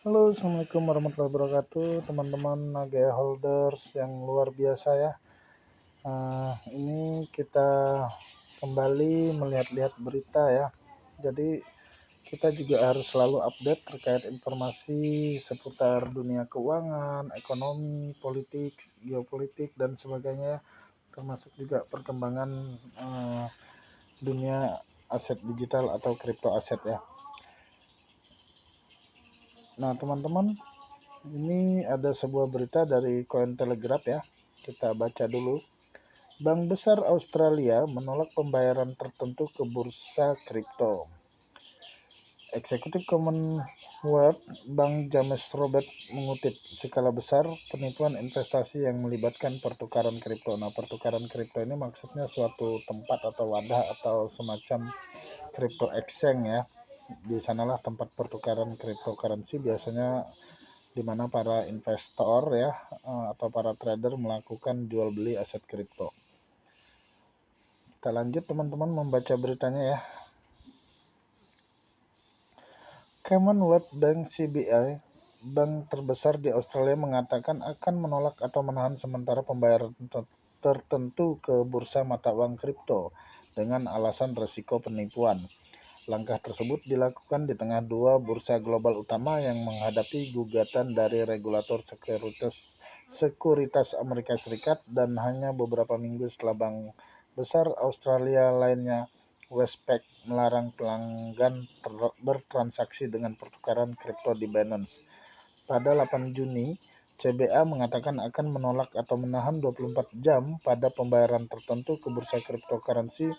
Halo, assalamualaikum warahmatullahi wabarakatuh, teman-teman AGA holders yang luar biasa ya. Ini kita kembali melihat-lihat berita ya. Jadi kita juga harus selalu update terkait informasi seputar dunia keuangan, ekonomi, politik, geopolitik dan sebagainya, termasuk juga perkembangan dunia aset digital atau kripto aset ya. Nah, teman-teman, ini ada sebuah berita dari Cointelegraph ya. Kita baca dulu. Bank besar Australia menolak pembayaran tertentu ke bursa kripto. Eksekutif Commonwealth Bank James Roberts mengutip skala besar penipuan investasi yang melibatkan pertukaran kripto. Nah, pertukaran kripto ini maksudnya suatu tempat atau wadah atau semacam kripto exchange ya. Di sanalah tempat pertukaran cryptocurrency biasanya di mana para investor ya atau para trader melakukan jual beli aset kripto. Kita lanjut teman-teman membaca beritanya ya. Commonwealth Bank CBI, bank terbesar di Australia, mengatakan akan menolak atau menahan sementara pembayaran tertentu ke bursa mata uang kripto dengan alasan resiko penipuan. Langkah tersebut dilakukan di tengah dua bursa global utama yang menghadapi gugatan dari regulator sekuritas Amerika Serikat dan hanya beberapa minggu setelah bank besar Australia lainnya Westpac melarang pelanggan bertransaksi dengan pertukaran kripto di Binance. Pada 8 Juni, CBA mengatakan akan menolak atau menahan 24 jam pada pembayaran tertentu ke bursa cryptocurrency.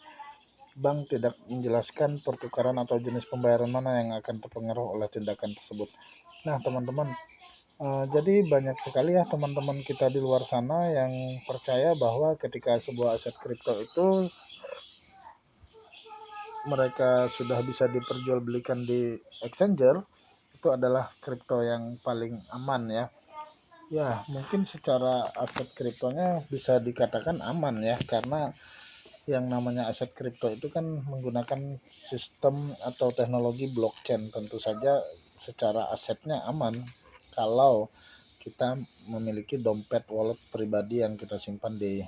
Bank tidak menjelaskan pertukaran atau jenis pembayaran mana yang akan terpengaruh oleh tindakan tersebut. Nah, teman-teman, jadi banyak sekali ya teman-teman kita di luar sana yang percaya bahwa ketika sebuah aset kripto itu mereka sudah bisa diperjualbelikan di exchanger, itu adalah kripto yang paling aman ya. Ya, mungkin secara aset kriptonya bisa dikatakan aman ya, karena yang namanya aset kripto itu kan menggunakan sistem atau teknologi blockchain. Tentu saja secara asetnya aman kalau kita memiliki dompet wallet pribadi yang kita simpan di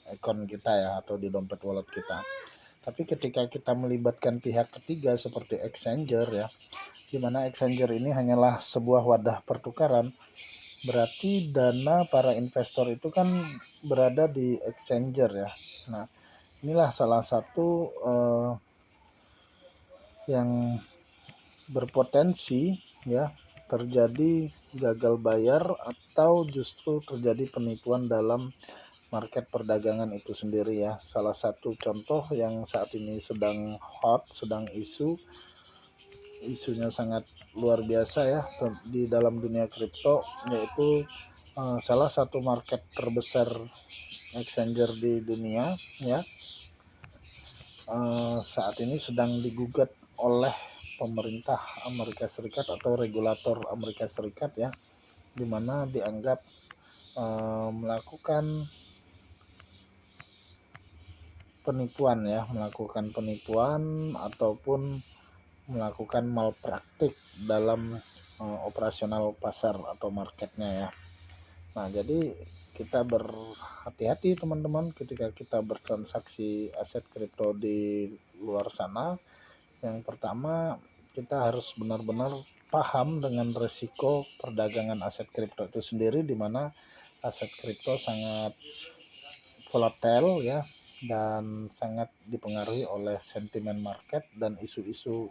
akun kita ya, atau di dompet wallet kita. Tapi ketika kita melibatkan pihak ketiga seperti exchanger ya, di mana exchanger ini hanyalah sebuah wadah pertukaran, berarti dana para investor itu kan berada di exchanger ya. Nah, inilah salah satu yang berpotensi ya terjadi gagal bayar atau justru terjadi penipuan dalam market perdagangan itu sendiri ya. Salah satu contoh yang saat ini sedang hot, sedang isunya sangat luar biasa ya di dalam dunia kripto, yaitu salah satu market terbesar exchanger di dunia ya saat ini sedang digugat oleh pemerintah Amerika Serikat atau regulator Amerika Serikat ya, di mana dianggap melakukan penipuan ataupun melakukan malpraktik dalam operasional pasar atau marketnya ya. Nah, jadi kita berhati-hati teman-teman ketika kita bertransaksi aset kripto di luar sana. Yang pertama, kita harus benar-benar paham dengan resiko perdagangan aset kripto itu sendiri, di mana aset kripto sangat volatile ya, dan sangat dipengaruhi oleh sentimen market dan isu-isu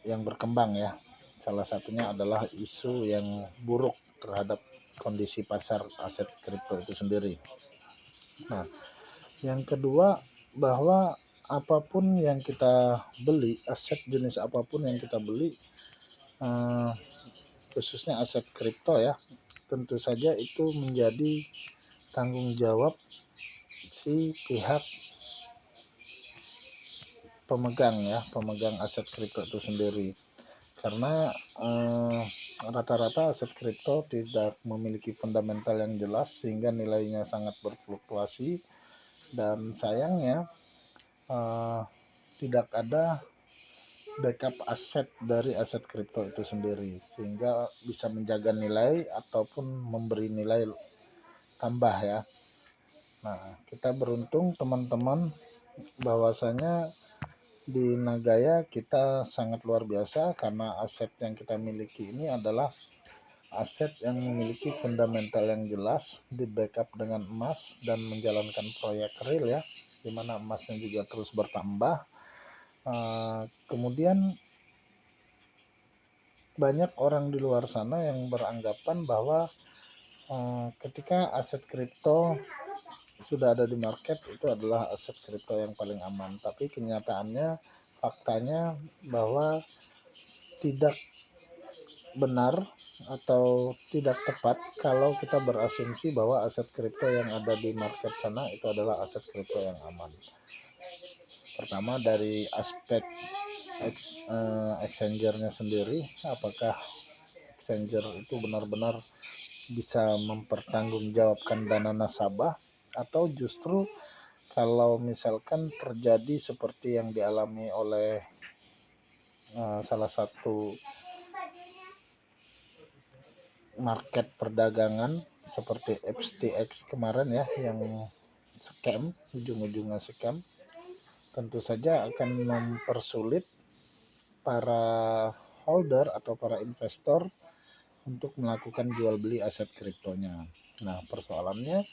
yang berkembang ya. Salah satunya adalah isu yang buruk terhadap kondisi pasar aset kripto itu sendiri. Nah, yang kedua, bahwa apapun yang kita beli, aset jenis apapun yang kita beli, khususnya aset kripto ya, tentu saja itu menjadi tanggung jawab si pihak pemegang aset kripto itu sendiri. Karena rata-rata aset kripto tidak memiliki fundamental yang jelas sehingga nilainya sangat berfluktuasi, dan sayangnya tidak ada backup aset dari aset kripto itu sendiri, sehingga bisa menjaga nilai ataupun memberi nilai tambah ya. Nah, kita beruntung teman-teman bahwasanya di Nagaya kita sangat luar biasa karena aset yang kita miliki ini adalah aset yang memiliki fundamental yang jelas, di backup dengan emas dan menjalankan proyek real ya, di mana emasnya juga terus bertambah. Kemudian banyak orang di luar sana yang beranggapan bahwa ketika aset kripto sudah ada di market itu adalah aset kripto yang paling aman, tapi kenyataannya, faktanya bahwa tidak benar atau tidak tepat kalau kita berasumsi bahwa aset kripto yang ada di market sana itu adalah aset kripto yang aman. Pertama, dari aspek exchanger-nya sendiri, apakah exchanger itu benar-benar bisa mempertanggungjawabkan dana nasabah, atau justru kalau misalkan terjadi seperti yang dialami oleh salah satu market perdagangan seperti FTX kemarin ya, yang scam, ujung-ujungnya scam, tentu saja akan mempersulit para holder atau para investor untuk melakukan jual beli aset kriptonya. Nah, persoalannya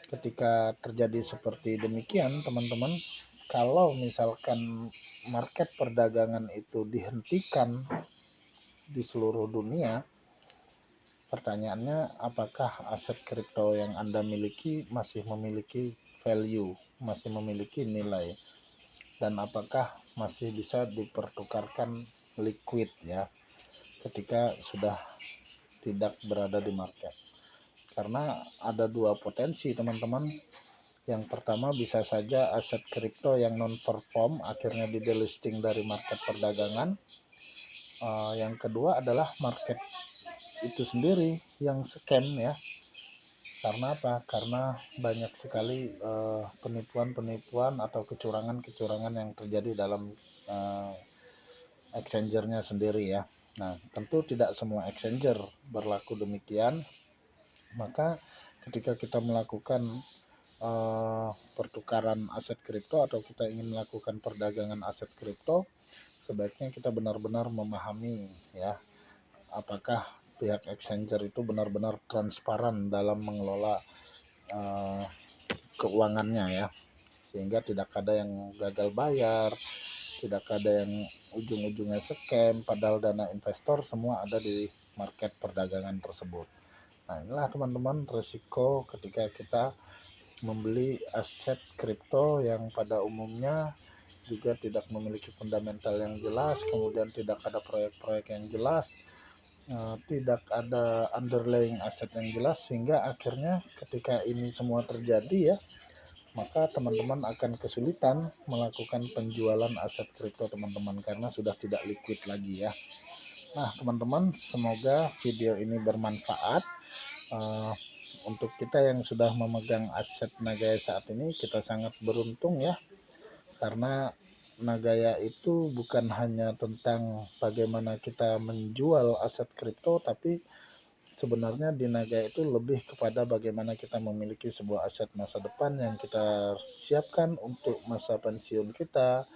ketika terjadi seperti demikian teman-teman, kalau misalkan market perdagangan itu dihentikan di seluruh dunia, pertanyaannya apakah aset kripto yang Anda miliki masih memiliki value, masih memiliki nilai, dan apakah masih bisa dipertukarkan liquid ya ketika sudah tidak berada di market. Karena ada dua potensi teman-teman. Yang pertama, bisa saja aset kripto yang non perform akhirnya di delisting dari market perdagangan. Yang kedua adalah market itu sendiri yang scam ya. Karena apa? Karena banyak sekali penipuan-penipuan atau kecurangan-kecurangan yang terjadi dalam exchanger-nya sendiri ya. Nah, tentu tidak semua exchanger berlaku demikian. Maka ketika kita melakukan pertukaran aset kripto atau kita ingin melakukan perdagangan aset kripto, sebaiknya kita benar-benar memahami ya, apakah pihak exchanger itu benar-benar transparan dalam mengelola keuangannya ya, sehingga tidak ada yang gagal bayar, tidak ada yang ujung-ujungnya scam, padahal dana investor semua ada di market perdagangan tersebut. Nah, inilah teman-teman resiko ketika kita membeli aset kripto yang pada umumnya juga tidak memiliki fundamental yang jelas, kemudian tidak ada proyek-proyek yang jelas, tidak ada underlying aset yang jelas, sehingga akhirnya ketika ini semua terjadi ya, maka teman-teman akan kesulitan melakukan penjualan aset kripto teman-teman karena sudah tidak liquid lagi ya. Nah teman-teman, semoga video ini bermanfaat. Untuk kita yang sudah memegang aset Nagaya saat ini, kita sangat beruntung ya, karena Nagaya itu bukan hanya tentang bagaimana kita menjual aset kripto, tapi sebenarnya di Nagaya itu lebih kepada bagaimana kita memiliki sebuah aset masa depan yang kita siapkan untuk masa pensiun kita,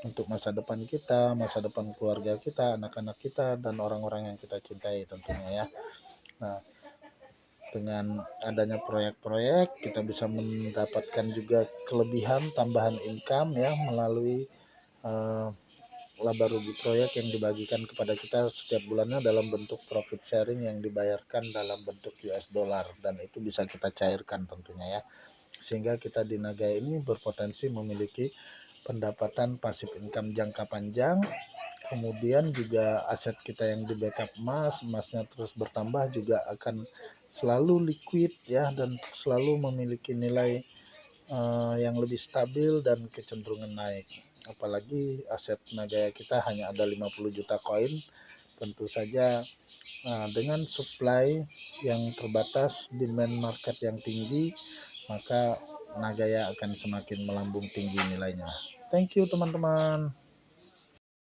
untuk masa depan kita, masa depan keluarga kita, anak-anak kita, dan orang-orang yang kita cintai tentunya ya. Nah, dengan adanya proyek-proyek kita bisa mendapatkan juga kelebihan tambahan income ya melalui laba rugi proyek yang dibagikan kepada kita setiap bulannya dalam bentuk profit sharing yang dibayarkan dalam bentuk US dollar, dan itu bisa kita cairkan tentunya ya, sehingga kita di Nagaya ini berpotensi memiliki pendapatan pasif income jangka panjang. Kemudian juga aset kita yang di backup emasnya terus bertambah juga akan selalu liquid ya, dan selalu memiliki nilai yang lebih stabil dan kecenderungan naik. Apalagi aset Nagaya kita hanya ada 50 juta koin, tentu saja dengan supply yang terbatas, demand market yang tinggi, maka Nagaya akan semakin melambung tinggi nilainya. Thank you teman-teman.